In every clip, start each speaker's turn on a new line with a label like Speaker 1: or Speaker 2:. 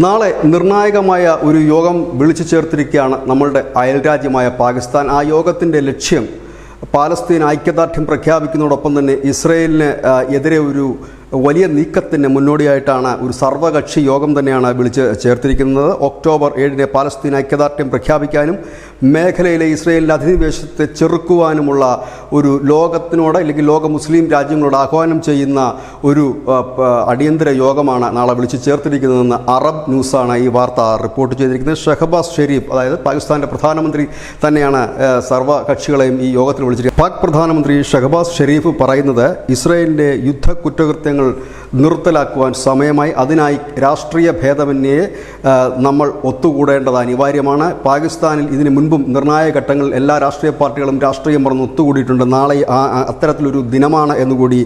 Speaker 1: നാളെ നിർണായകമായ ഒരു യോഗം വിളിച്ചു ചേർത്തിരിക്കുകയാണ് നമ്മളുടെ അയൽരാജ്യമായ പാകിസ്ഥാൻ. ആ യോഗത്തിൻ്റെ ലക്ഷ്യം പാലസ്തീൻ ഐക്യദാർഢ്യം പ്രഖ്യാപിക്കുന്നതോടൊപ്പം തന്നെ ഇസ്രയേലിന് എതിരെ ഒരു വലിയ നീക്കത്തിന് മുന്നോടിയായിട്ടാണ് ഒരു സർവകക്ഷി യോഗം തന്നെയാണ് വിളിച്ച് ചേർത്തിരിക്കുന്നത്. ഒക്ടോബർ 7 പാലസ്തീൻ ഐക്യദാർഢ്യം പ്രഖ്യാപിക്കാനും മേഖലയിലെ ഇസ്രയേലിൻ്റെ അധിനിവേശത്തെ ചെറുക്കുവാനുമുള്ള ഒരു ലോകത്തിനോട് അല്ലെങ്കിൽ ലോക മുസ്ലിം രാജ്യങ്ങളോട് ആഹ്വാനം ചെയ്യുന്ന ഒരു അടിയന്തര യോഗമാണ് നാളെ വിളിച്ച് ചേർത്തിരിക്കുന്നതെന്ന് അറബ് ന്യൂസാണ് ഈ വാർത്ത റിപ്പോർട്ട് ചെയ്തിരിക്കുന്നത്. ഷഹബാസ് ഷെരീഫ്, അതായത് പാകിസ്ഥാൻ്റെ പ്രധാനമന്ത്രി തന്നെയാണ് സർവകക്ഷികളെയും ഈ യോഗത്തിൽ വിളിച്ചിരിക്കുന്നത്. പാക് പ്രധാനമന്ത്രി ഷഹബാസ് ഷെരീഫ് പറയുന്നത് ഇസ്രയേലിൻ്റെ യുദ്ധ കുറ്റകൃത്യങ്ങൾ നിർത്തലാക്കുവാൻ സമയമായി. അതിനായി രാഷ്ട്രീയ ഭേദമന്യേ നമ്മൾ ഒത്തുകൂടേണ്ടത് അനിവാര്യമാണ്. പാകിസ്ഥാനിൽ ഇതിനു മുൻപും നിർണായക ഘട്ടങ്ങളിൽ എല്ലാ രാഷ്ട്രീയ പാർട്ടികളും രാഷ്ട്രീയം പറഞ്ഞ് ഒത്തുകൂടിയിട്ടുണ്ട്. നാളെ അത്തരത്തിലൊരു ദിനമാണ് എന്നുകൂടി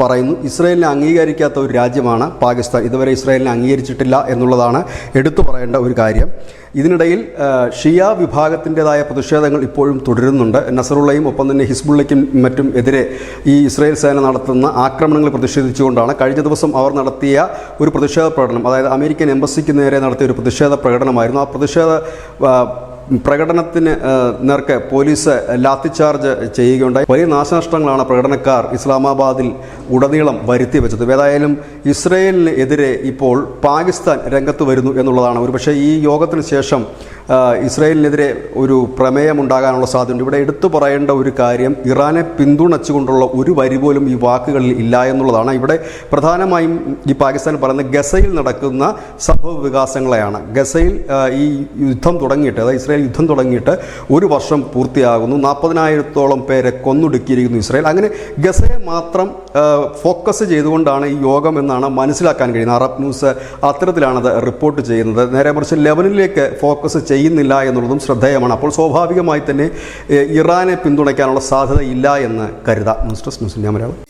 Speaker 1: പറയുന്നു. ഇസ്രയേലിനെ അംഗീകരിക്കാത്ത ഒരു രാജ്യമാണ് പാകിസ്ഥാൻ. ഇതുവരെ ഇസ്രയേലിനെ അംഗീകരിച്ചിട്ടില്ല എന്നുള്ളതാണ് എടുത്തു പറയേണ്ട ഒരു കാര്യം. ഇതിനിടയിൽ ഷിയ വിഭാഗത്തിൻ്റെതായ പ്രതിഷേധങ്ങൾ ഇപ്പോഴും തുടരുന്നുണ്ട്. നസറുള്ളയും ഒപ്പം തന്നെ ഹിസ്ബുള്ളയ്ക്കും മറ്റും എതിരെ ഈ ഇസ്രയേൽ സേന നടത്തുന്ന ആക്രമണങ്ങൾ പ്രതിഷേധിച്ചുകൊണ്ടാണ് കഴിഞ്ഞ ദിവസം അവർ നടത്തിയ ഒരു പ്രതിഷേധ പ്രകടനം, അതായത് അമേരിക്കൻ എംബസിക്ക് നേരെ നടത്തിയ ഒരു പ്രതിഷേധ പ്രകടനമായിരുന്നു. ആ പ്രതിഷേധ പ്രകടനത്തിന് നേർക്ക് പോലീസ് ലാത്തിച്ചാർജ് ചെയ്യുകയുണ്ടായി. വലിയ നാശനഷ്ടങ്ങളാണ് പ്രകടനക്കാർ ഇസ്ലാമാബാദിൽ ഉടനീളം വരുത്തി വെച്ചത്. ഏതായാലും ഇസ്രയേലിന് എതിരെ ഇപ്പോൾ പാകിസ്ഥാൻ രംഗത്ത് വരുന്നു എന്നുള്ളതാണ്. ഒരുപക്ഷെ ഈ യോഗത്തിന് ശേഷം ഇസ്രയേലിനെതിരെ ഒരു പ്രമേയമുണ്ടാകാനുള്ള സാധ്യതയുണ്ട്. ഇവിടെ എടുത്തു പറയേണ്ട ഒരു കാര്യം, ഇറാനെ പിന്തുണച്ചുകൊണ്ടുള്ള ഒരു വരി പോലും ഈ വാക്കുകളിൽ ഇല്ല എന്നുള്ളതാണ്. ഇവിടെ പ്രധാനമായും ഈ പാകിസ്ഥാൻ പറയുന്ന ഗസയിൽ നടക്കുന്ന സംഭവ വികാസങ്ങളെയാണ്. ഗസയിൽ ഈ യുദ്ധം തുടങ്ങിയിട്ട്, അതായത് ഇസ്രയേൽ യുദ്ധം തുടങ്ങിയിട്ട് ഒരു വർഷം പൂർത്തിയാകുന്നു. 40,000-ഓളം പേരെ കൊന്നൊടുക്കിയിരിക്കുന്നു ഇസ്രയേൽ. അങ്ങനെ ഗസയെ മാത്രം ഫോക്കസ് ചെയ്തുകൊണ്ടാണ് ഈ യോഗം എന്നാണ് മനസ്സിലാക്കാൻ കഴിയുന്നത്. അറബ് ന്യൂസ് അത്തരത്തിലാണത് റിപ്പോർട്ട് ചെയ്യുന്നത്. നേരെ മറിച്ച് ലെബനനിലേക്ക് ഫോക്കസ് ചെയ്യുന്നില്ല എന്നുള്ളതും ശ്രദ്ധേയമാണ്. അപ്പോൾ സ്വാഭാവികമായി തന്നെ ഇറാനെ പിന്തുണയ്ക്കാനുള്ള സാധ്യത ഇല്ല എന്ന് കരുതാം. News desk news India Malayalam.